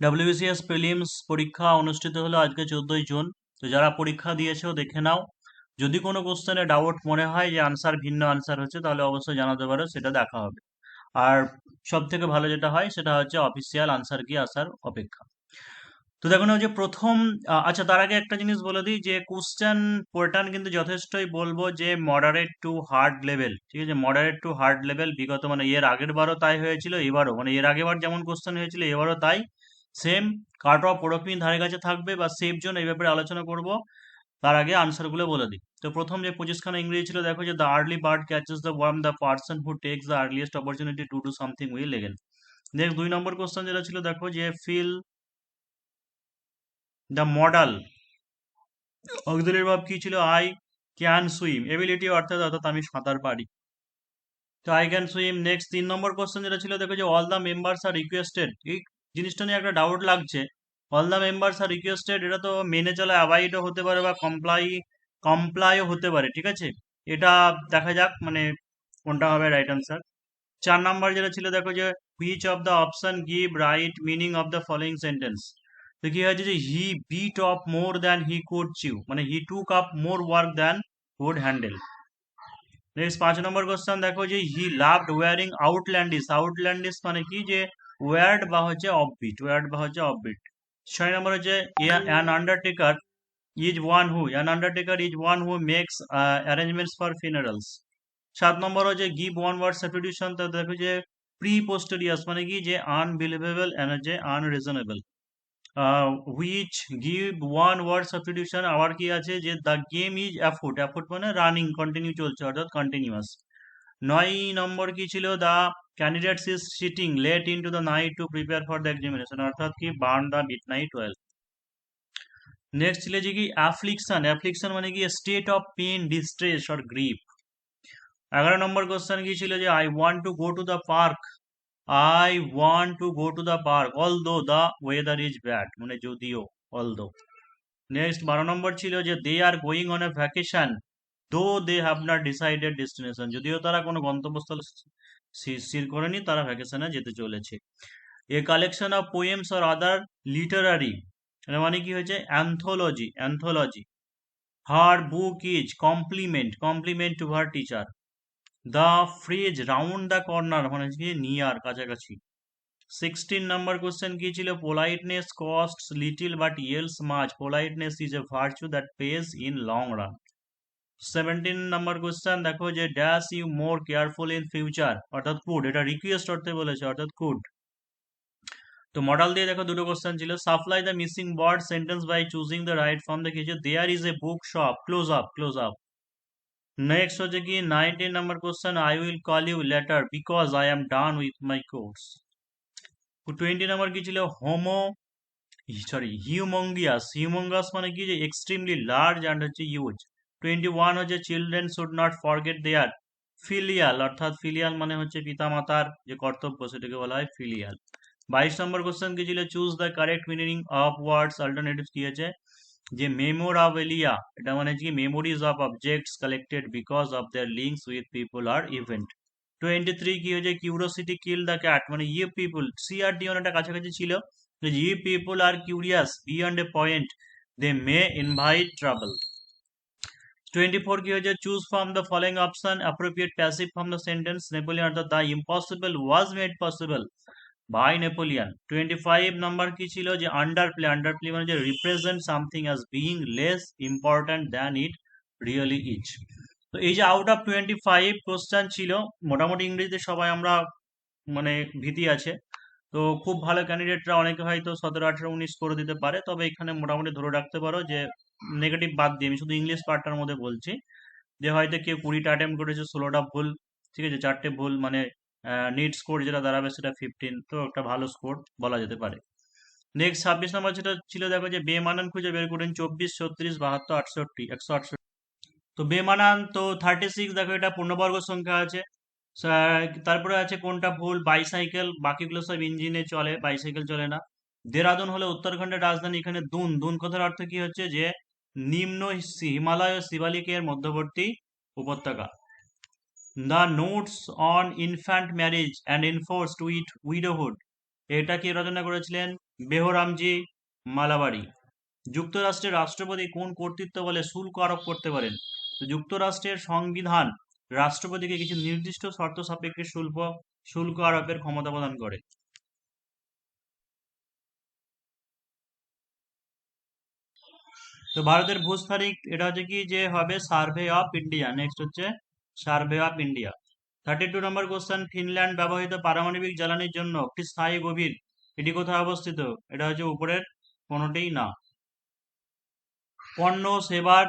WBCS prelims পরীক্ষা অনুষ্ঠিত হলো আজকে 14ই জুন। তো যারা পরীক্ষা দিয়েছো দেখে নাও, যদি কোনো কোশ্চেনে ডাউট মনে হয় যে আনসার ভিন্ন আনসার হচ্ছে তাহলে অবশ্যই জানাতে পারো, সেটা দেখা হবে। আর সব থেকে ভালো যেটা হয় সেটা হচ্ছে অফিসিয়াল আনসার কি আসার অপেক্ষা। তো দেখো না যে প্রথম আচ্ছা, তার আগে একটা জিনিস বলে দিই যে কোশ্চেন প্যাটার্ন কিন্তু যথেষ্টই বলবো যে মডারেট টু হার্ড লেভেল, ঠিক আছে? মডারেট টু হার্ড লেভেল, বিগত মানে এর আগের বারও তাই হয়েছিল, এবারও মানে এর আগের বার যেমন কোশ্চেন হয়েছিল এবারও তাই সেম। কাট অফ ওরকমই ধারে কাছে থাকবে বা সেফ জোন, এই ব্যাপারে আলোচনা করব। তার আগে আনসারগুলো বলে দিই। তো প্রথম যে 25খানা ইংরেজি ছিল, দেখো যে the early bird catches the worm, the person who takes the earliest opportunity to do something will again. Next 2 নম্বর কোশ্চেন যেটা ছিল, দেখো যে fill the modal auxiliary verb কি ছিল? আই ক্যান সুইম, এবিলিটি অর্থাৎ অর্থাৎ আমি সাঁতার পারি। তো I can swim. Next 3 number question যেটা ছিল, দেখো যে all the members are requested, এই জিনিসটা নিয়ে একটা ডাউট লাগছে। All the members are requested, এটা তো মেনে চলা অ্যাভয়েডও হতে পারে বা কমপ্লাইও হতে পারে, ঠিক আছে? এটা দেখা যাক মানে কোনটা হবে রাইট আনসার। 4 নম্বর যেটা ছিল, দেখো যে which of the option give right meaning of the following sentence. তো কি হয়েছে যে he bit off more than he could chew, মানে he took up more work than could handle. Next 5 number question, দেখো যে হি লাভড ওয়ারিং আউটল্যান্ডিস, আউটল্যান্ডিস মানে কি যে ওয়ার্ড বা হচ্ছে অফবিট, ওয়ার্ড বা হচ্ছে অফবিট। 6 নম্বর হচ্ছে an undertaker is one who, an undertaker is one who makes arrangements for funerals. 7 number হচ্ছে গিভ ওয়ান ওয়ার্ড সাবস্টিটিউশন, তো দেখো যে প্রি পোস্টেরিয়াস মানে কি যে আনবিলিভেবল এন্ড যে unreasonable. Which give one word substitution আবার কি আছে যে the game is afoot, afoot মানে রানিং কন্টিনিউ চলছে অর্থাৎ কন্টিনিউয়াস। 9 নম্বর কি ছিল? The candidates is sitting late into the night to prepare for the examination, অর্থাৎ কি burn the midnight oil. Next ছিল যে কি অ্যাফ্লিকশন, অ্যাফ্লিকশন মানে কি state of pain, distress or grief. 11 নম্বর কোশ্চেন কি ছিল যে I want to go to the park, I want to go to the park although the weather is bad, মানে যদিও, অলদো। নেক্সট 12 নম্বর ছিল যে they are going on a vacation though they have not decided destination, যদিও তারা কোনো গন্তব্যস্থল স্থির করেনি, তারা ভ্যাকেশনে যেতে চলেছে। A collection of poems or other literary, মানে কি হয়েছে anthology, anthology. Her book is compliment, compliment to her teacher. The fridge round the corner মানে কি নিয়ার, কাছাকাছি। 16 নম্বর কোশ্চেন কি ছিল? Politeness costs little but yields much, politeness is a virtue that pays in long run. 17 number question, দেখো যে dash you more careful in future, অর্থাৎ could, এটা request অর্থে বলেছে অর্থাৎ কুড। তো মডেল দিয়ে দেখো দুটো কোশ্চেন ছিল, supply the missing word sentence by choosing the right form, দেখিয়েছে there is a book shop, close up, close up. Next হচ্ছে কি 19 number question, I will call you later because I am done with my course. 20 number কি ছিল? Humongous, humongous মানে কি যে extremely large and হচ্ছে use. 21 হচ্ছে children should not forget their filial, অর্থাৎ ফিলিয়াল মানে হচ্ছে পিতামাতার যে কর্তব্য সেটাকে বলা হয় ফিলিয়াল। 22 নম্বর কোশ্চেন কি ছিল? Choose the correct meaning of words alternative কি আছে যে মেমোরাবেলিয়া, এটা মানে কি memories of objects collected because of their links with people or event. 23 কি হয়েছে? কিউরিওসিটি কিল দ্য ক্যাট, মানে ইয়ে পিপল, সি আর ডি অনেকটা কাছাকাছি ছিল। ইয়ে people are curious beyond a point they may invite trouble. 24 কি হয়েছে? Choose from the following option appropriate passive from the sentence Napoleon, অর্থাৎ the impossible was made possible by Napoleon. 25 number কি ছিল? যে আন্ডারপ্লে, আন্ডারপ্লে মানে যে represent something as being less important than it really is. তো এই যে out of 25 question ছিল, মোটামুটি ইংরেজিতে সবাই আমরা মানে ভীতি আছে। তো খুব ভালো ক্যান্ডিডেটরা অনেকে হয়তো 17, 18, 19 করে দিতে পারে, তবে এখানে মোটামুটি ধরে রাখতে পারো যে নেগেটিভ বাদ দিয়ে আমি শুধু ইংলিশ পার্টটার মধ্যে বলছি যে হয়তো কেউ 20টা অ্যাটেম্প করেছে, 16টা ভুল, ঠিক আছে, 4টে ভুল, মানে নিট স্কোর যেটা দাঁড়াবে সেটা 15, তো একটা ভালো স্কোর বলা যেতে পারে। নেক্সট 26 নম্বর যেটা ছিল, দেখো যে বেমানান খুঁজে বের করুন 24, 36, 72, 68, 168। তো বেমানান তো 36, দেখো এটা পূর্ণবর্গ সংখ্যা আছে। তারপরে আছে কোনটা ভুল? বাইসাইকেল, বাকিগুলো সব ইঞ্জিনে চলে, বাইসাইকেল চলে না। দেরাদুন হলো উত্তরাখণ্ডের রাজধানী, এখানে দুন, দুন কথার অর্থ কি হচ্ছে যে নিম্ন হিমালয় ও শিবালিকের মধ্যবর্তী উপত্যকা। The notes on infant marriage and enforced with widowhood, এটা কি রচনা করেছিলেন? বেহরামজি মালাবারি। যুক্তরাষ্ট্রের রাষ্ট্রপতি কোন কর্তৃত্ব বলে শুল্ক আরোপ করতে পারেন? তো যুক্তরাষ্ট্রের সংবিধান রাষ্ট্রপতিকে কিছু নির্দিষ্ট শর্ত সাপেক্ষে শুল্ক আরোপের ক্ষমতা প্রদান করে। তো ভারতের ভূস্তারিখ এটা হচ্ছে কি যে হবে সার্ভে অফ ইন্ডিয়া। নেক্সট হচ্ছে survey of India. 32 number question, Finland ব্যবহৃত পারমাণবিক জ্বালানির জন্য একটি স্থায়ী গভীর, এটি কোথায় অবস্থিত? এটা হচ্ছে উপরের কোনোটিই না। পণ্য সেবার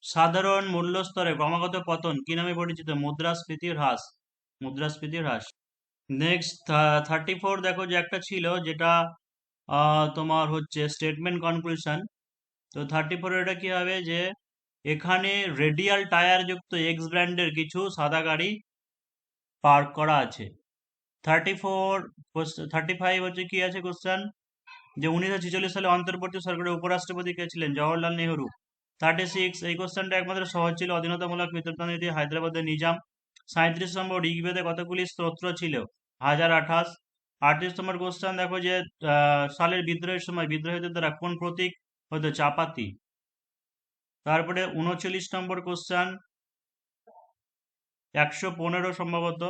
সাধারণ মূল্যস্তরে ক্রমাগত পতন কি নামে পরিচিত? মুদ্রাস্ফীতির হ্রাস। মুদ্রাস্ফীতির হ্রাস। নেক্সট 34 দেখো যে একটা ছিল যেটা তোমার হচ্ছে স্টেটমেন্ট কনক্লুশন। তো 34 এটা কি হবে যে এখানে রেডিয়াল টায়ার যুক্ত এক্স ব্র্যান্ডের কিছু সাদা গাড়ি পার্ক করা আছে। 34 35 হচ্ছে কি আছে কোশ্চেন, যে 1946 সালে অন্তর্বর্তী সরকারের উপরাষ্ট্রপতি কে ছিলেন? জওহরলাল নেহরু। 36 এই কোশ্চেনটা একমাত্র সহজ ছিল, অধীনতামূলক বিতর্কনীতি হায়দ্রাবাদের নিজাম। 37 নম্বর, ঋগ্বেদে কতগুলি স্তোত্র ছিল? 1028। 38 নম্বর কোশ্চেন দেখো যে সালের বিদ্রোহের সময় বিদ্রোহীদের দ্বারা কোন প্রতীক হতো? চাপাতি। তারপরে 39 নম্বর কোশ্চেন 115 সম্ভবত।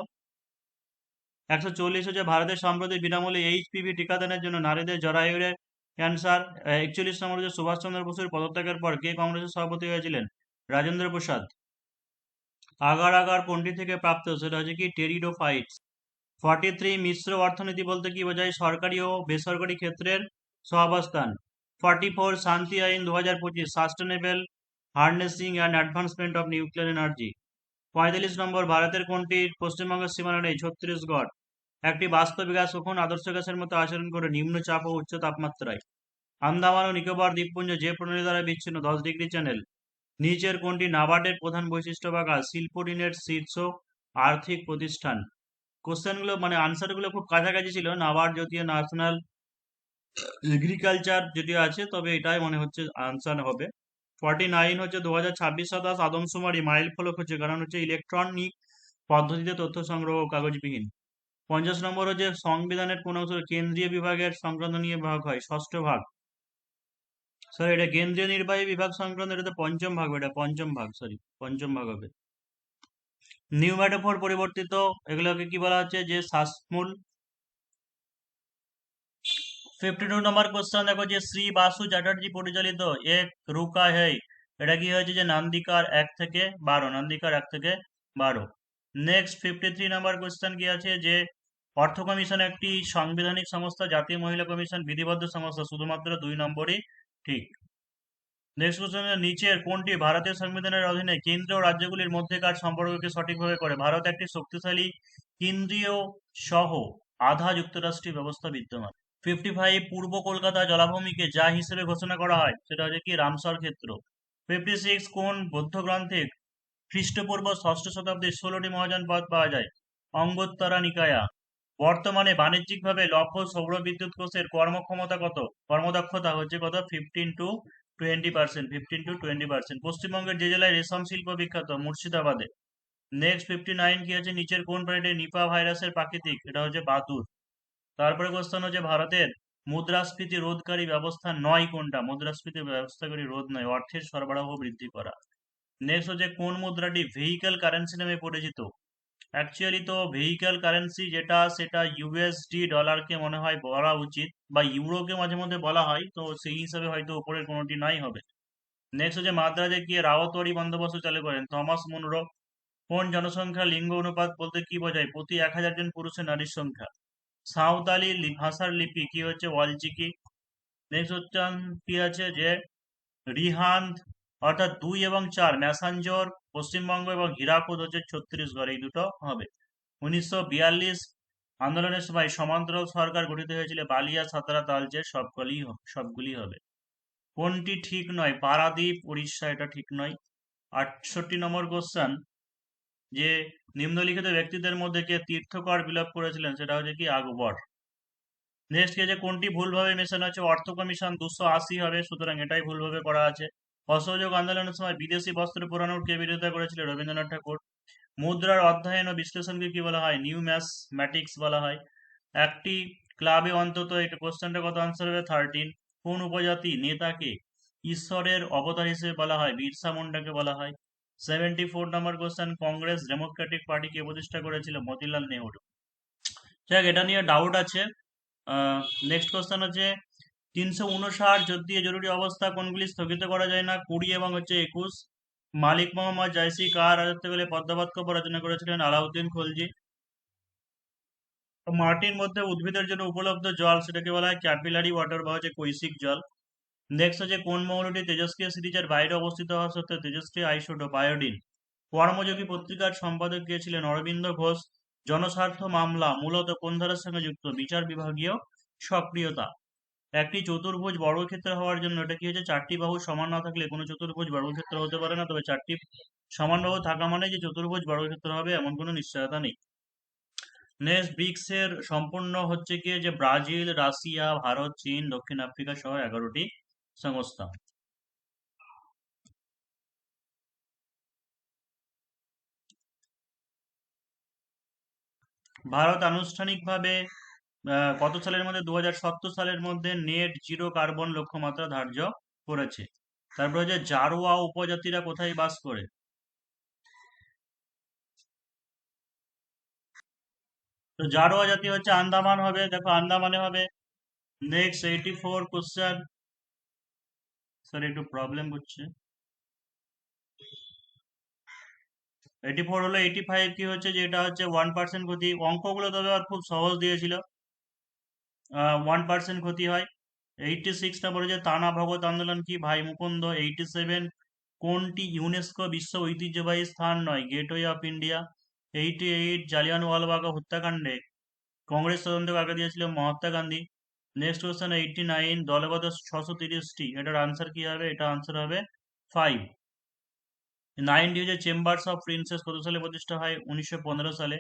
140 হচ্ছে ভারতের সম্প্রতি বিনামূল্যে এইচপিভি টিকাদানের জন্য নারীদের জরায়ুরে ক্যান্সার। 41 নম্বর হচ্ছে সুভাষচন্দ্র বসুর পদত্যাগের পর কে কংগ্রেসের সভাপতি হয়েছিলেন? রাজেন্দ্র প্রসাদ। আগার আগার কোনটি থেকে প্রাপ্ত? সেটা হচ্ছে কি টেরিডোফাইটস। 43 মিশ্র অর্থনীতি বলতে কি বোঝায়? সরকারি ও বেসরকারি ক্ষেত্রের সহাবস্থান। 44 শান্তি আইন 2025 sustainable harnessing and advancement of nuclear energy. 45 নম্বর, ভারতের কোনটি পশ্চিমবঙ্গের সীমানা নেই? ছত্তিশগড়। একটি বাস্তব গ্যাস কখন আদর্শ গ্যাসের মতো আচরণ করে? নিম্ন চাপ ও উচ্চ তাপমাত্রায়। আন্দামান ও নিকোবর দ্বীপপুঞ্জ যে প্রণালী দ্বারা বিচ্ছিন্ন? 10 ডিগ্রি চ্যানেল। নিচের কোনটি নাবার্ডের প্রধান বৈশিষ্ট্য বা কাজ? শিল্প ঋণের শীর্ষ আর্থিক প্রতিষ্ঠান। কোশ্চেনগুলো মানে আনসারগুলো খুব কাছাকাছি ছিল। নাবার্ড যদিও ন্যাশনাল এগ্রিকালচার যদিও আছে, তবে এটাই মনে হচ্ছে আনসার হবে। 49 হচ্ছে 2026 সাতাশ আদমশুমারি মাইল ফলক হচ্ছে, কারণ হচ্ছে ইলেকট্রনিক পদ্ধতিতে তথ্য সংগ্রহ কাগজবিহীন। 50 নম্বর হচ্ছে সংবিধানের কোন অংশ কেন্দ্রীয় বিভাগের সংক্রান্ত নিয়ে ভাগ হয়? ষষ্ঠ ভাগ। সরি, এটা কেন্দ্রীয় নির্বাহী বিভাগ সংক্রান্ত, এটা তো পঞ্চম ভাগ, এটা পঞ্চম ভাগ, সরি পঞ্চম ভাগ হবে। নিউম্যাটোফোর পরিবর্তিত এগুলোকে কি বলা হচ্ছে? যে শ্বাসমূল। 52 নম্বর কোশ্চেন দেখো যে শ্রী বাসু চ্যাটার্জি পরিচালিত এক রুকা হেই, এটা কি হয়েছে? যে নান্দিকার 1 থেকে 12, নান্দিকার 1 থেকে 12। নেক্সট 53 নম্বর কোশ্চেন কি আছে? যে অর্থ কমিশন একটি সাংবিধানিক সংস্থা, জাতীয় মহিলা কমিশন বিধিবদ্ধ সংস্থা। শুধুমাত্র 2 নম্বরই ঠিক। নেক্সট কোশ্চেন, নিচের কোনটি ভারতের সংবিধানের অধীনে কেন্দ্র ও রাজ্যগুলির মধ্যেকার সম্পর্ককে সঠিকভাবে করে? ভারত একটি শক্তিশালী কেন্দ্রীয় সহ আধা যুক্তরাষ্ট্রীয় ব্যবস্থা বিদ্যমান। 55 পূর্ব কলকাতা জলাভূমিকে যা হিসেবে ঘোষণা করা হয়? সেটা হচ্ছে কি রামসর ক্ষেত্র। 56 কোন বৌদ্ধ গ্রন্থে খ্রিস্টপূর্ব ষষ্ঠ শতাব্দীর 16টি মহাযান পদ পাওয়া যায়? অঙ্গোত্তরা নিকায়া। বর্তমানে বাণিজ্যিকভাবে লভ্য সৌর বিদ্যুৎ কোষের কর্মক্ষমতা কত? কর্মদক্ষতা হচ্ছে কত? 15 to 20%। 15 to 20%। পশ্চিমবঙ্গের যে জেলায় রেশম শিল্প বিখ্যাত? মুর্শিদাবাদে। নেক্সট 59 কি আছে? নিচের কোন প্রাণীটি নিপা ভাইরাসের প্রাকৃতিক? এটা হচ্ছে বাদুড়। তারপরে কোশ্চেন হচ্ছে ভারতের মুদ্রাস্ফীতি রোধকারী ব্যবস্থা নয় কোনটা? মুদ্রাস্ফীতি ব্যবস্থাকারী রোধ নয়, অর্থের সরবরাহ বৃদ্ধি করা। নেক্সট হচ্ছে কোন মুদ্রাটি ভেহিক্যাল কারেন্সি নামে পরিচিত? অ্যাকচুয়ালি তো ভেহিক্যাল কারেন্সি যেটা সেটা ইউএসডি ডলারকে মনে হয় বলা উচিত, বা ইউরোকে মাঝে মধ্যে বলা হয়, তো সেই হিসাবে হয়তো উপরের কোনোটি নাই হবে। নেক্সট হচ্ছে মাদ্রাজে গিয়ে রাওয়াতওয়ারি বন্দোবস্ত চালু করেন? Thomas Munro. কোন জনসংখ্যা লিঙ্গ অনুপাত বলতে কি বোঝায়? প্রতি 1000 জন পুরুষের নারীর সংখ্যা। সাঁওতালি ভাষার লিপি কি হচ্ছে? ওয়ালচিকি। নেক্সট হচ্ছে কি আছে? যে রিহান্দ অর্থাৎ 2 এবং 4 ম্যাসাঞ্জোর পশ্চিমবঙ্গ এবং হীরাকুদ হচ্ছে ছত্তিশগড়, এই দুটো হবে। 1942 আন্দোলনের সময় সমান্তরাল সরকার গঠিত হয়েছিল? বালিয়া, সাতারা, তালচের সবগুলি হবে। কোনটি ঠিক নয়? পারাদ্বীপ উড়িষ্যা, এটা ঠিক নয়। 68 নম্বর কোশ্চেন, যে নিম্নলিখিত ব্যক্তিদের মধ্যে কে তীর্থকর বিলোপ করেছিলেন? সেটা হচ্ছে কি আকবর। নেক্সট কি আছে? কোনটি ভুলভাবে মেশানো আছে? অর্থ কমিশন 280 হবে, সুতরাং এটাই ভুলভাবে করা আছে। অসহযোগ আন্দোলনের সময় বিদেশি বস্ত্র পরানোর কে বিরোধিতা করেছিল? রবীন্দ্রনাথ ঠাকুর। মুদ্রার অধ্যয়ন ও বিশ্লেষণকে কি বলা হয়? নিউম্যাথমেটিক্স বলা হয়। একটি ক্লাবে অন্তত এটা কোশ্চেনটা কত আনসার হবে 13। কোন উপজাতি নেতাকে ঈশ্বরের অবতার হিসেবে বলা হয়? বিরসা মুন্ডাকে বলা হয়। 74 নম্বর কোশ্চেন, কংগ্রেস ডেমোক্রেটিক পার্টি কে প্রতিষ্ঠা করেছিল? মতিলাল নেহরু। যাক, এটা নিয়ে ডাউট আছে। নেক্সট কোশ্চেন হচ্ছে 359 যুদ্ধীয় জরুরি অবস্থা কোনগুলি স্থগিত করা যায় না? 20 এবং হচ্ছে 21। মালিক মোহাম্মদ জাইসি কার রাজত্বকালে পদ্মবাক্য রচনা করেছিলেন? আলাউদ্দিন খলজি। তো মাটির মধ্যে উদ্ভিদের জন্য উপলব্ধ জল সেটাকে বলা হয় ক্যাপিলারি ওয়াটার বা হচ্ছে কৈশিক জল। নেক্সট হচ্ছে কোন মৌলটি তেজস্ক্রিয় সিরিজের বাইরে অবস্থিত হওয়া সত্ত্বেও তেজস্ক্রিয় আইসোটোপ আয়োডিন। কর্মযোগী পত্রিকার সম্পাদক কে ছিলেন? অরবিন্দ ঘোষ। জনস্বার্থ মামলা মূলত কোন ধারার সঙ্গে যুক্ত? বিচার বিভাগীয় সক্রিয়তা। একটি চতুর্ভুজ বর্গক্ষেত্র হওয়ার জন্য এটা কি হচ্ছে, 4টি বাহু সমান না থাকলে কোনো চতুর্ভুজ বর্গক্ষেত্র হতে পারে না, তবে 4টি সমান বাহু থাকা মানে যে চতুর্ভুজ বর্গক্ষেত্র হবে এমন কোনো নিশ্চয়তা নেই। নেক্সট, ব্রিক্স এর সম্পূর্ণ হচ্ছে গিয়ে যে ব্রাজিল, রাশিয়া, ভারত, চীন, দক্ষিণ আফ্রিকা সহ 11টি সংস্থা। ভারত আনুষ্ঠানিকভাবে কত সালের মধ্যে 2070 সালের মধ্যে নেট জিরো কার্বন লক্ষ্যমাত্রা ধার্য করেছে? তারপরে যে জারোয়া উপজাতিরা কোথায় বাস করে? তো জারোয়া জাতি হচ্ছে আন্দামান হবে, দেখো আন্দামানে হবে। নেক্সট 84 কোশ্চেন, স্যার একটু প্রবলেম হচ্ছে। 84 হলো 85 কি হচ্ছে, যে এটা হচ্ছে 1% ক্ষতি। অঙ্কগুলো তবে আর খুব সহজ দিয়েছিল। 1% ক্ষতি হয়। 86 নম্বর হচ্ছে তানা ভগত আন্দোলন কি? ভাই মুকুন্দ। 87 কোনটি ইউনেস্কো বিশ্ব ঐতিহ্যবাহী স্থান নয়? Gateway of India. 88 জালিয়ানওয়ালাবাগ হত্যাকাণ্ডে কংগ্রেস তদন্ত কাকে দিয়েছিল? মহাত্মা গান্ধী। নেক্সট কোশ্চেন 89 দলগত 630টি, এটার আনসার কি হবে? এটা আনসার হবে 5। 90 হচ্ছে চেম্বার্স অফ প্রিন্সেস কত সালে প্রতিষ্ঠা হয়? 1915 সালে।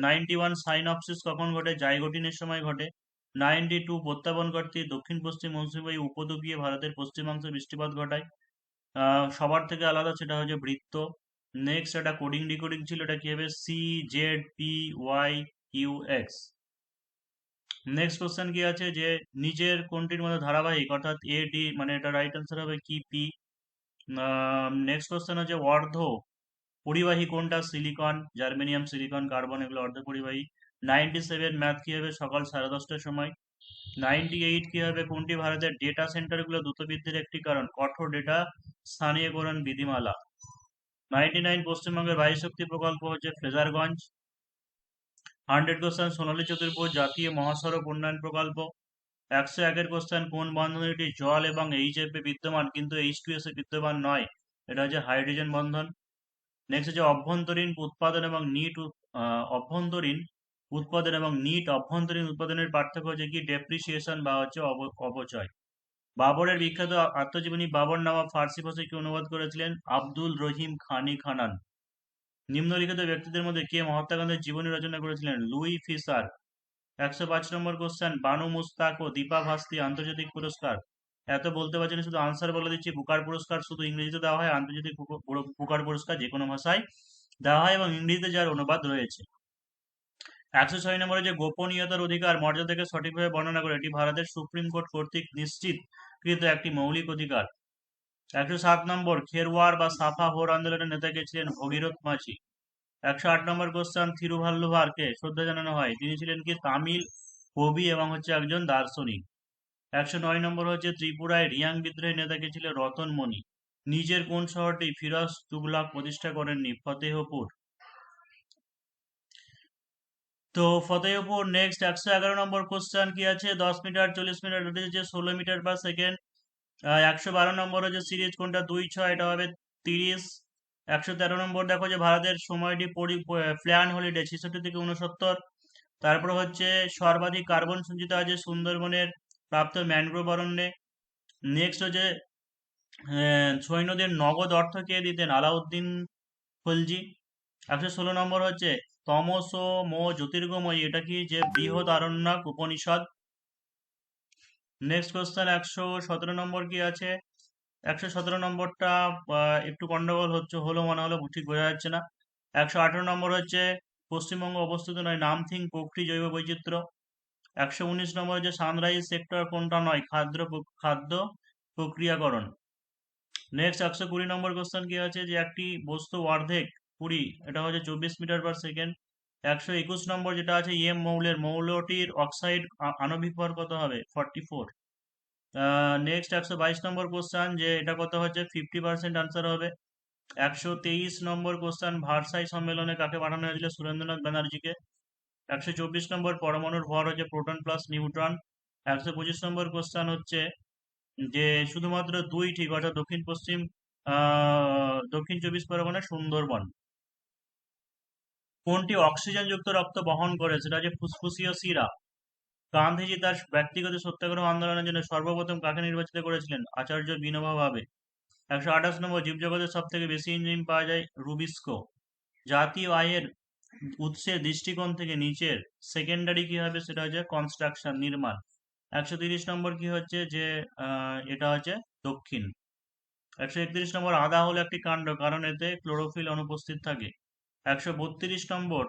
91 সাইনপসিস কখন ঘটে? জাইগোটিনের সময় ঘটে। 92 প্রত্যাবন কর্তৃক দক্ষিণ পশ্চিম মৌসুমী উপদ্বীপীয় ভারতের পশ্চিমাংশে বৃষ্টিপাত ঘটায়। সবার থেকে আলাদা সেটা হচ্ছে বৃত্ত। নেক্সট, এটা কোডিং ডিকোডিং ছিল, এটা কি হবে? CZPYQX। নেক্সট কোশ্চেন কি আছে, যে নিজের কোনটির মধ্যে ধারাবাহিক, অর্থাৎ AD মানে এটা রাইট আনসার হবে কি? পি। নেক্সট কোশ্চেন হচ্ছে অর্ধ পরিবাহী কোনটা? সিলিকন, জার্মেনিয়াম, সিলিকন, কার্বন, এগুলো অর্ধ পরিবাহী। 97 ম্যাথ কি হবে? সকাল 10:30টার সময়। 98 কি হবে? কোনটি ভারতের ডেটা সেন্টারগুলো দ্রুত বৃদ্ধির একটি কারণ? কঠোর ডেটা স্থানীয়করণ বিধিমালা। 99 পশ্চিমবঙ্গের বায়ু শক্তি প্রকল্প হচ্ছে ফ্রেজারগঞ্জ। 100 কোশ্চেন সোনালী চতুর্ভুজ জাতীয় মহাসড়ক উন্নয়ন প্রকল্প। 101 কোশ্চেন কোন বন্ধনটি জল এবং HF এ বিদ্যমান কিন্তু H2S এ বিদ্যমান নয়? এটা হচ্ছে হাইড্রোজেন বন্ধন। নেক্সট হচ্ছে অভ্যন্তরীণ উৎপাদন এবং অভ্যন্তরীণ উৎপাদন এবং অভ্যন্তরীণ উৎপাদনের পার্থক্য হচ্ছে কি? ডেপ্রিসিয়েশন বা হচ্ছে অপচয়। বাবরের বিখ্যাত আত্মজীবনী বাবরনামা ফার্সি ভাষায় কে অনুবাদ করেছিলেন? আব্দুল রহিম খানি খানান। নিম্নলিখিত ব্যক্তিদের মধ্যে কে মহাত্মা গান্ধীর জীবনী রচনা করেছিলেন? Louis Fischer. 105 নম্বর কোশ্চেন বানু মুস্তাক ও দীপা ভাস্তি আন্তর্জাতিক পুরস্কার। এত বলতে পারছি না, শুধু আনসার বলে দিচ্ছি। বুকার পুরস্কার শুধু ইংরেজিতে দেওয়া হয়, আন্তর্জাতিক বুকার পুরস্কার যে কোনো ভাষায় দেওয়া হয় এবং ইংরেজিতে যার অনুবাদ রয়েছে। 106 নম্বরে যে গোপনীয়তার অধিকার মর্যাদাকে সঠিকভাবে বর্ণনা করে, এটি ভারতের সুপ্রিম কোর্ট কর্তৃক নিশ্চিতকৃত একটি মৌলিক অধিকার। 107 নম্বর খেরওয়ার বা সাফা হোর আন্দোলনের নেতা কে ছিলেন? ভগীরথ মাঝি। 108 নম্বর কোশ্চেন থিরুভাল্লুভার কে শ্রদ্ধা জানানো হয়? তিনি ছিলেন কি? তামিল কবি এবং হচ্ছে একজন দার্শনিক। 109 নম্বর হচ্ছে ত্রিপুরায় রিয়াং বিদ্রোহী নেতা কে ছিল? রতন মণি। নিজের কোন শহরটি ফিরোজ তুগলক প্রতিষ্ঠা করেননি? ফতেহপুর। তো ফতেহপুর। নেক্সট 111 নম্বর কোশ্চেন কি আছে? 10 মিটার 40 মিটার হচ্ছে 16 মিটার পার সেকেন্ড। 112 নম্বর হচ্ছে সিরিজ কোনটা? 2-6, এটা হবে 30। 113 নম্বর দেখো যে ভারতের সময়টি প্ল্যান হলিডে 66 থেকে 69। তারপর হচ্ছে সর্বাধিক কার্বন সঞ্চিত আছে সুন্দরবনের প্রাপ্ত ম্যানগ্রোভ অরণ্যে। নেক্সট হচ্ছে সৈন্যদের নগদ অর্থ কে দিতেন? আলাউদ্দিন খলজি। 116 নম্বর হচ্ছে তমসো জ্যোতির্গময়ী, এটা কি? যে বৃহৎ আরণ্যক উপনিষদ। নেক্সট কোশ্চেন 117 নম্বর কি আছে? 117 নম্বরটা একটু গন্ডগোল হলো মনে হলো, ঠিক বোঝা যাচ্ছে না। 118 নম্বর হচ্ছে পশ্চিমবঙ্গ অবস্থিত নয় নামথিং পোখরি জৈব বৈচিত্র্য। 119 নম্বর যে সানরাইজ সেক্টর কোনটা নয়, খাদ্য প্রক্রিয়াকরণ। নেক্সট 120 নম্বর কোশ্চেন কি আছে, যে একটি বস্তু অর্ধেক 20, এটা হচ্ছে 24 মিটার পার সেকেন্ড। 121 নম্বর যেটা আছে মৌলটির অক্সাইড আণবিক ভর কত হবে, 44। নেক্সট 122 নম্বর কোশ্চেন, যে এটা কত হচ্ছে, 50% আনসার হবে। 123 নম্বর কোশ্চেন, ভার্সাই সম্মেলনে কাকে পাঠানো হয়েছিল, সুরেন্দ্রনাথ ব্যানার্জিকে। 124 নম্বর, পরমাণুর ভর হচ্ছে প্রোটন প্লাস নিউট্রন। 125 নম্বর কোশ্চেন হচ্ছে যে শুধুমাত্র দুই ঠিক, অর্থাৎ দক্ষিণ 24 পরগনা, সুন্দরবন। কোনটি অক্সিজেন যুক্ত রক্ত বহন করে, সেটা হচ্ছে ফুসফুসীয় শিরা। গান্ধীজি তার ব্যক্তিগত সত্যাগ্রহ আন্দোলনের জন্য সর্বপ্রথম কাকে নির্বাচিত করেছিলেন, আচার্য বিনোবা ভাবে। 128 নম্বর, জীবজগতের সব থেকে বেশি ইঞ্জিন পাওয়া যায় রুবিস্কো। জাতীয় আয়ের উৎসের দৃষ্টিকোণ থেকে নিচের সেকেন্ডারি কি হবে, সেটা হচ্ছে কনস্ট্রাকশন, নির্মাণ। 130 নম্বর কি হচ্ছে, যে এটা হচ্ছে দক্ষিণ। 131 নম্বর, আদা হলো একটি কাণ্ড কারণ এতে ক্লোরোফিল অনুপস্থিত থাকে। 132 নম্বর,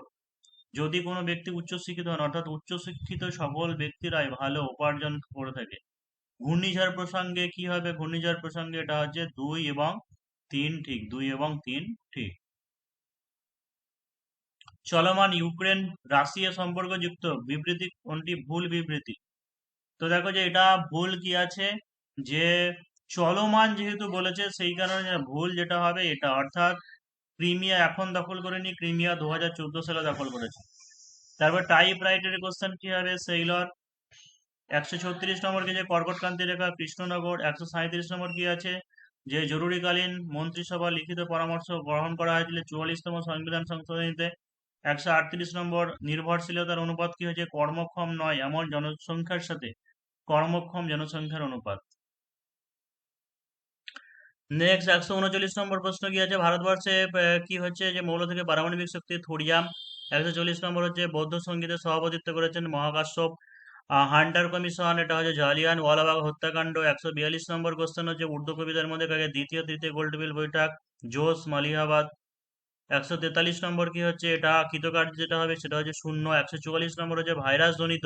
যদি কোনো ব্যক্তি উচ্চশিক্ষিত হন, অর্থাৎ উচ্চশিক্ষিত সকল ব্যক্তিরাই ভালো উপার্জন করে থাকে। ঘূর্ণিঝড় প্রসঙ্গে কি হবে, ঘূর্ণিঝড় প্রসঙ্গে এটা হচ্ছে 2 এবং 3 ঠিক, 2 এবং 3 ঠিক। চলমান ইউক্রেন রাশিয়া সম্পর্ক যুক্ত বিবৃতি কোনটি ভুল বিবৃতি? তো দেখো যে এটা ভুল কি আছে, যে চলমান যেহেতু বলেছে সেই কারণে ভুল যেটা হবে এটা, অর্থাৎ ক্রিমিয়া এখন দখল করেনি, ক্রিমিয়া 2014 সালে দখল করেছে। তারপর টাইপ রাইটের কোশ্চেন কি হবে, সেইলর। 136 নম্বর কি, যে কর্কটক্রান্তি রেখা কৃষ্ণনগর। 137 নম্বর কি আছে, যে জরুরিকালীন মন্ত্রিসভা লিখিত পরামর্শ গ্রহণ করা হয়েছিল 44তম সংবিধান সংশোধনীতে। 138 নম্বর, নির্ভরশীলতার অনুপাত কি হচ্ছে, কর্মক্ষম নয় এমন জনসংখ্যার সাথে কর্মক্ষম জনসংখ্যার অনুপাত। নেক্সট 139 নম্বর প্রশ্ন কি আছে, ভারতবর্ষে কি হচ্ছে, যে মৌল থেকে পারমাণবিক শক্তি, থোরিয়াম। 140 নম্বর হচ্ছে বৌদ্ধ সঙ্গীতের সভাপতিত্ব করেছেন মহাকাশ্যপ। হান্টার কমিশন, এটা হচ্ছে জালিয়ান ওয়ালাবাগ হত্যাকাণ্ড। 142 নম্বর কোশ্চেন হচ্ছে উর্দু কবিতার মধ্যে কাকে দ্বিতীয় তৃতীয় গোল্ডবিল বৈঠক, জোশ মালিহাবাদ। 143 নম্বর কি হচ্ছে, এটা কৃতকার্য যেটা হবে সেটা হচ্ছে শূন্য। 144 নম্বর হচ্ছে ভাইরাস জনিত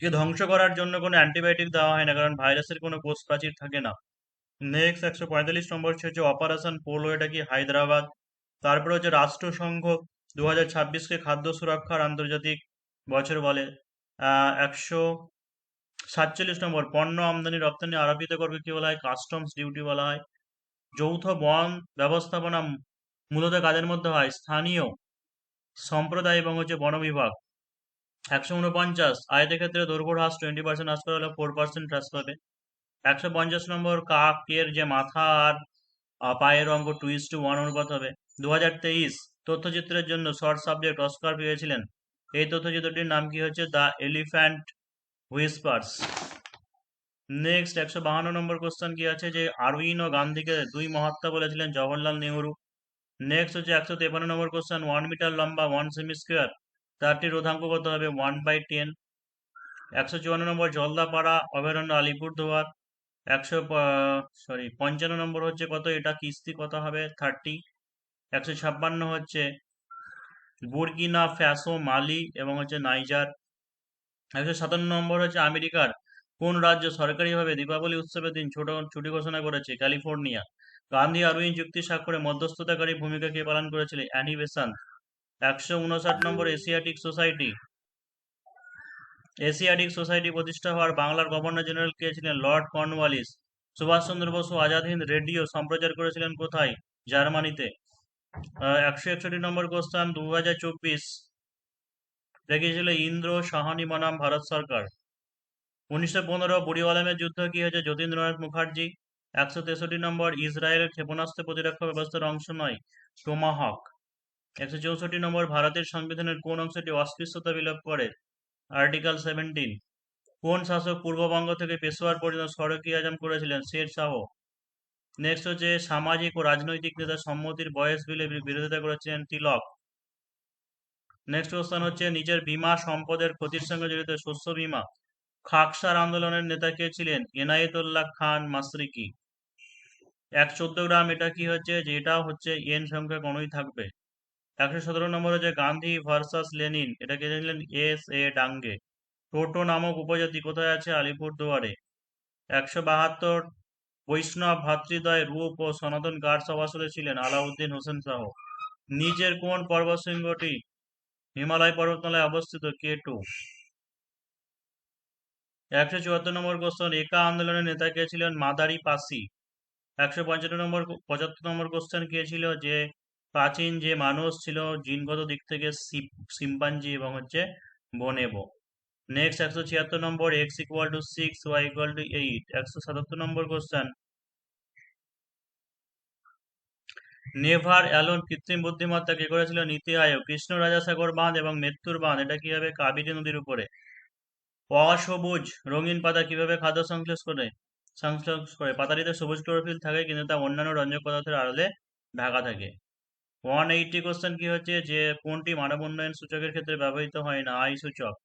কে ধ্বংস করার জন্য কোনো অ্যান্টিবায়োটিক দেওয়া হয় না, কারণ ভাইরাসের কোনো কোষ প্রাচীর থাকে না। নেক্সট 145 নম্বর হচ্ছে অপারেশন পোলো, এটা কি হায়দ্রাবাদ। তারপরে হচ্ছে রাষ্ট্রসংঘ 2026-কে খাদ্য সুরক্ষার আন্তর্জাতিক বছর বলে। 147 নম্বর, পণ্য আমদানি রপ্তানি আরোপিত করবে কি বলা হয়, কাস্টমস ডিউটি বলা হয়। যৌথ বন ব্যবস্থাপনা মূলত কাদের মধ্যে হয়, স্থানীয় সম্প্রদায় এবং হচ্ছে বন বিভাগ। 149, আয়তক্ষেত্রে দৈর্ঘ্য হ্রাস 20% হ্রাস করা হলে 4% হ্রাস পাবে। 150 নম্বর, কাকের যে মাথা আর পায়ের অঙ্ক 2:1 অনুপাত হবে। 2023 তথ্যচিত্রের জন্য শর্ট সাবজেক্ট অস্কার পেয়েছিলেন, এই তথ্যচিত্রটির নাম কি হচ্ছে, the elephant whispers. Next 152 number question কি আছে, যে আরউইনো গান্ধীকে দুই মহাত্মা বলেছিলেন, জওহরলাল নেহরু। নেক্সট হচ্ছে 153 নম্বর কোশ্চেন, 1 মিটার লম্বা 1 সেমি স্কোয়ার, তারটি রোধাঙ্ক কত হবে, 1/10। 154 নম্বর, জলদাপাড়া অভয়ারণ্য আলিপুরদুয়ার। 55 নম্বর হচ্ছে কত, এটা কিস্তি কত হবে, 30। 156 হচ্ছে বুর্কিনা ফ্যাসো, মালি এবং হচ্ছে নাইজার। 157 নম্বর হচ্ছে আমেরিকার কোন রাজ্য সরকারিভাবে দীপাবলি উৎসবের দিন ছোট ছুটি ঘোষণা করেছে, ক্যালিফোর্নিয়া। গান্ধী আরউইন চুক্তি স্বাক্ষরে মধ্যস্থতাকারী ভূমিকা কে পালন করেছিল, অ্যানি বেসান্ট। 159 নম্বর, এশিয়াটিক সোসাইটি প্রতিষ্ঠা হওয়ার বাংলার গভর্নর জেনারেল কে ছিলেন, lord Cornwallis. Subhas Chandra Bose Azad Hind radio সম্প্রচার করেছিলেন কোথায়, জার্মানিতে। 161 নম্বর কোশ্চেন, 2024 দেখিয়েছিল ইন্দ্র সাহানি বনাম ভারত সরকার। 1915 বুড়িওয়ালামের যুদ্ধ কি হয়েছে, যতীন্দ্রনাথ মুখার্জি। 163 নম্বর, ইসরায়েলের ক্ষেপণাস্ত্র প্রতিরক্ষা ব্যবস্থার অংশ নয়, টোমাহক। 164 নম্বর, ভারতের সংবিধানের কোন অংশটি অস্পৃশ্যতা বিলোপ করে, আর্টিকেল 17। কোন শাসক পূর্ববঙ্গ থেকে পেশোয়ার পর্যন্ত সড়কি আজম করেছিলেন, শের শাহ। নেক্সট হচ্ছে সামাজিক ও রাজনৈতিক নেতা সম্মতির বয়স বিলে বিরোধিতা করেছিলেন, তিলক। নেক্সট কোশ্চেন হচ্ছে নিজের বীমা সম্পদের ক্ষতির সঙ্গে জড়িত শস্য বীমা খাকসার আন্দোলনের নেতা কে ছিলেন, এনায়েতুল্লাহ খান মাসরিকি। 114 গ্রাম, এটা কি হচ্ছে, যে এটা হচ্ছে এন সংখ্যা কোনই থাকবে। 117 নম্বর হচ্ছে গান্ধী ভার্সাস লেনিন, এটা কে ছিলেন, এস এ ডাঙ্গে। টোটো নামক উপজাতি কোথায় আছে? আলিপুরদুয়ারে। 172, বৈষ্ণব ভ্রাতৃদ্বয় রূপ ও সনাতন কার সভাসদে ছিলেন? আলাউদ্দিন হোসেন শাহ। নিচের কোন পর্বতশৃঙ্গটি হিমালয় পর্বতমালায় অবস্থিত? K2। 174 নম্বর কোশ্চেন, একা আন্দোলনের নেতা কে ছিলেন? মাদারি পাসি। 175 নম্বর কোশ্চেন, কে ছিল যে প্রাচীন যে মানুষ ছিল জিনগত দিক থেকে শিম্পাঞ্জি এবং হচ্ছে বনেবো। নেক্সট 176 নম্বর, x=6, y=8। 177 নম্বর কোশ্চেন, নেভার অ্যালোন কৃত্রিম বুদ্ধিমত্তা কে করেছিল? নীতি আয়োগ। কৃষ্ণ রাজাসাগর বাঁধ এবং মেত্তুর বাঁধ এটা কি হবে? কাবেরী নদীর উপরে। অসবুজ রঙিন পাতা কিভাবে খাদ্য সংশ্লেষ করে? পাতাটিতে সবুজ ক্লোরোফিল থাকে কিন্তু তা অন্যান্য রঞ্জক পদার্থের আড়ালে ঢাকা থাকে। 180 কোশ্চেন, কি হচ্ছে যে কোনটি মানব উন্নয়ন সূচকের ক্ষেত্রে ব্যবহৃত হয় না? আই সূচক।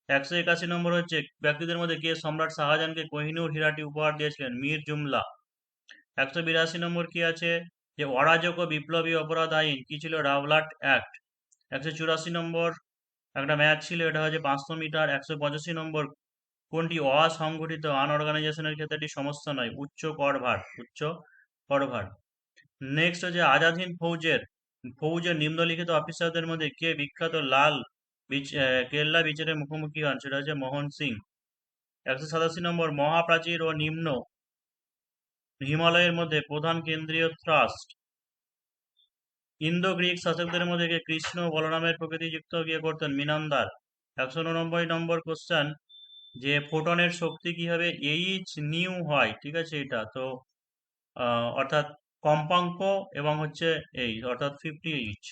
181 নম্বর হচ্ছে, ব্যক্তিদের মধ্যে কে সম্রাট শাহজাহানকে কোহিনূর হীরাটি উপহার দিয়েছিলেন? মীর জুমলা। 182 নম্বর কি আছে যে অরাজক ও বিপ্লবী অপরাধ আইন কি ছিল? Rowlatt act. 184 নম্বর, একটা ম্যাচ ছিল, এটা হচ্ছে 500 মিটার। 185 নম্বর, কোনটি অসংগঠিত আনঅর্গানাইজেশনের ক্ষেত্রে একটি সমস্যা নয়? উচ্চ করভার। নেক্সট হচ্ছে আজাদ হিন্দ ফৌজের নিম্নলিখিত অফিসারদের মধ্যে কে বিখ্যাত লাল কেল্লা বিচারের মুখোমুখি হন? সেটা হচ্ছে মোহন সিং। 187 নম্বর, মহাপ্রাচীর ও নিম্ন হিমালয়ের মধ্যে প্রধান কেন্দ্রীয় থ্রাস্ট। ইন্দো গ্রিক শাসকদের মধ্যে কে কৃষ্ণ ও বলরামের প্রকৃতিযুক্ত গিয়ে করতেন? মিনান্দার। 189 নম্বর কোশ্চেন, যে ফোটনের শক্তি কি হবে? এইচ নিউ হয়, ঠিক আছে এটা তো অর্থাৎ কম্পাঙ্ক এবং হচ্ছে এইচ অর্থাৎ 50H।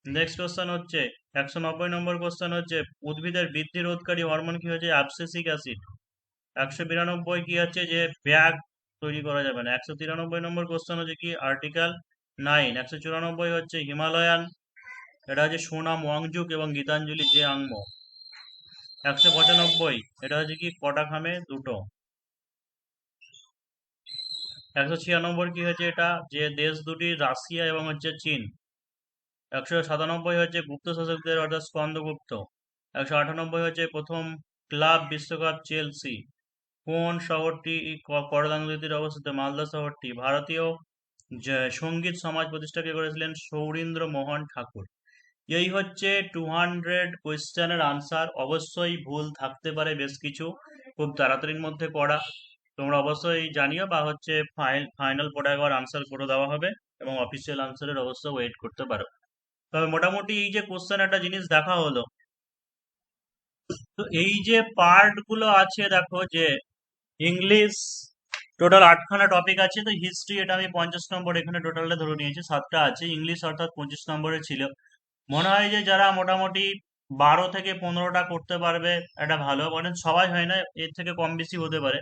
নেক্সট কোশ্চেন হচ্ছে 190 নম্বর কোশ্চেন হচ্ছে, উদ্ভিদের বৃদ্ধি রোধকারী হরমোন কি হচ্ছে? Abscisic acid. 192 কি হচ্ছে যে ব্যাগ তৈরি করা যাবে না। 193 নম্বর কোশ্চেন হচ্ছে কি? আর্টিকেল 9। 194 হচ্ছে হিমালয়ান, এটা হচ্ছে সোনাম ওয়াংজুক এবং গীতাঞ্জলি যে আংম। 195 এটা হচ্ছে কি? কটা খামে দুটো। 196 কি হচ্ছে এটা? যে দেশ দুটি রাশিয়া এবং হচ্ছে চীন। 197 হচ্ছে গুপ্ত শাসকদের অর্থাৎ স্কন্দগুপ্ত। 198 হচ্ছে প্রথম ক্লাব বিশ্বকাপ চেলসি। কোন শহরটি করলা নদীর তীরে অবস্থিত? মালদা শহরটি। ভারতীয় সঙ্গীত সমাজ প্রতিষ্ঠা কে করেছিলেন? সৌরীন্দ্র মোহন ঠাকুর। এই হচ্ছে 200 কোয়েশ্চেনের আনসার। অবশ্যই ভুল থাকতে পারে বেশ কিছু, খুব তাড়াতাড়ির মধ্যে করা। তোমরা অবশ্যই জানিও বা হচ্ছে ফাইনাল পরে একবার আনসার করে দেওয়া হবে এবং অফিসিয়াল আনসারের অবশ্যই ওয়েট করতে পারো। তবে মোটামুটি এই যে কোশ্চেন একটা জিনিস দেখা হলো, তো এই যে পার্ট গুলো আছে দেখো যে ইংলিশ টোটাল 8খানা টপিক আছে, তো হিস্ট্রি এটা আমি 50 নম্বর এখানে টোটালটা ধরে নিয়েছি, 7টা আছে। ইংলিশ অর্থাৎ 25 নম্বরে ছিল। মনে হয় যে যারা মোটামুটি 12 থেকে 15টা করতে পারবে এটা ভালো, মানে সবাই হয় না, এর থেকে কম বেশি হতে পারে।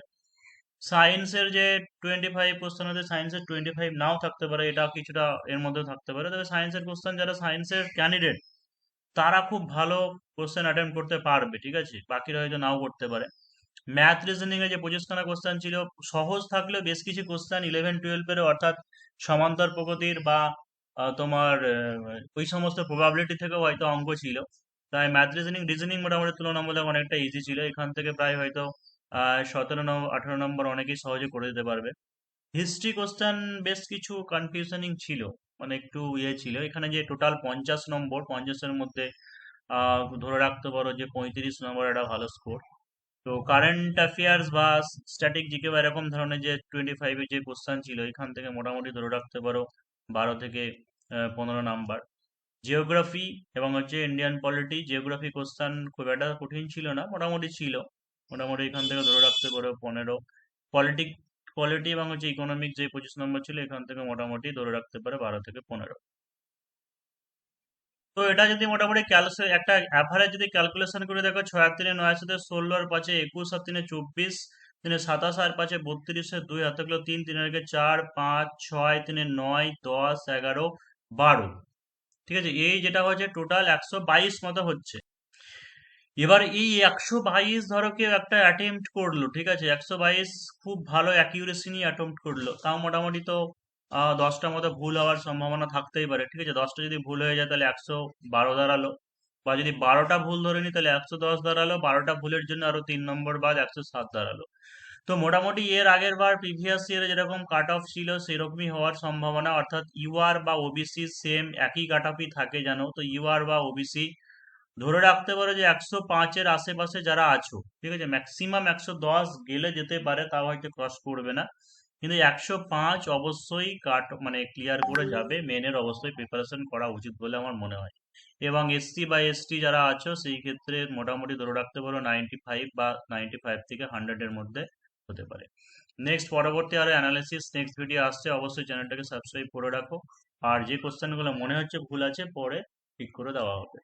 সায়েন্সের যে 25 কোশ্চেন আছে, সায়েন্সের 25 নাও থাকতে পারে, এটা কিছুটা এর মধ্যে থাকতে পারে। তবে সায়েন্সের কোশ্চেন যারা সায়েন্সের ক্যান্ডিডেট তারা খুব ভালো কোশ্চেন অ্যাটেম্প করতে পারবে, ঠিক আছে, বাকিরা হয়তো নাও করতে পারে। ম্যাথ রিজনিং এ যে 25খানা কোশ্চেন ছিল, সহজ থাকলেও বেশ কিছু কোশ্চেন 11-12 এর অর্থাৎ সমান্তর প্রগতির বা তোমার ওই সমস্ত প্রবাবিলিটি থেকেও হয়তো অঙ্ক ছিল। তাই ম্যাথ রিজনিং মোটামুটি তুলনামূলক অনেকটা ইজি ছিল। এখান থেকে প্রায় হয়তো 17-18 নম্বর অনেকেই সহজে করে দিতে পারবে। হিস্ট্রি কোশ্চেন বেশ কিছু কনফিউশনিং ছিল, মানে একটু ইয়ে ছিল। এখানে যে টোটাল 50 নম্বর, 50-এর মধ্যে ধরে রাখতে পারো যে 35 নম্বর একটা ভালো স্কোর। তো কারেন্ট অ্যাফেয়ার্স বা স্ট্যাটিক জিকে বা এরকম ধরনের যে 25-এর যে কোশ্চেন ছিল, এখান থেকে মোটামুটি ধরে রাখতে পারো 12 থেকে 15 নাম্বার। জিওগ্রাফি এবং হচ্ছে ইন্ডিয়ান পলিটি, জিওগ্রাফি কোশ্চেন খুব একটা কঠিন ছিল না, মোটামুটি ছিল। মোটামুটি এখান থেকে ধরে রাখতে পারো 15। পলিটিক পলিটি এবং হচ্ছে ইকোনমিক যে 25 নম্বর ছিল, এখান থেকে মোটামুটি ধরে রাখতে পারে 12 থেকে 15। তো এটা যদি মোটামুটি একটা অ্যাভারেজ যদি ক্যালকুলেশন করে দেখো, 6 আর 3 9 সাথে 16 আর 5 21 আর 3 24 3 27 আর 5 32 2 হাতে থাকলো 3 3 আর 4 5 6 3 9 10 11 12। ঠিক আছে, এই যেটা হচ্ছে টোটাল 122 মতো হচ্ছে। এবার এই 122 ধরো কেউ একটা অ্যাটেম্প্ট করলো, ঠিক আছে, 122 খুব ভালো অ্যাকিউরেসি নিয়ে অ্যাটেম্প্ট করলো, তাও মোটামুটি তো 10টা মতো ভুল হওয়ার সম্ভাবনা থাকতেই পারে, ঠিক আছে। 10টা যদি ভুল হয়ে যায় তাহলে 112 দাঁড়ালো। বা যদি 12টা ভুল ধরে নিই তাহলে 110 দাঁড়ালো, 12টা ভুলের জন্য আরো 3 নম্বর বাদ 107 দাঁড়ালো। তো মোটামুটি এর আগের বার প্রিভিয়াস ইয়ারে যেরকম কাট অফ ছিল সেরকমই হওয়ার সম্ভাবনা, অর্থাৎ ইউআর বা ওবিসি সেম একই কাট অফই থাকে জানো তো। ইউআর বা ওবিসি ধরে রাখতে পারো যে 105-এর আশেপাশে যারা আছো, ঠিক আছে, ম্যাক্সিমাম 110 গেলে যেতে পারে, তাও হয়তো ক্রস করবে না, কিন্তু 105 অবশ্যই কাট মানে ক্লিয়ার করে যাবে। মেনের অবশ্যই প্রিপারেশন করা উচিত বলে আমার মনে হয়। এবং এসসি বা এসটি যারা আছো সেই ক্ষেত্রে মোটামুটি ধরে রাখতে পারো 95 বা 95 থেকে 100-এর মধ্যে হতে পারে। নেক্সট পরবর্তী আরো অ্যানালিসিস নেক্সট ভিডিও আসছে, অবশ্যই চ্যানেলটাকে সাবস্ক্রাইব করে রাখো। আর যে কোশ্চেনগুলো মনে হচ্ছে ভুল আছে পরে ঠিক করে দেওয়া হবে।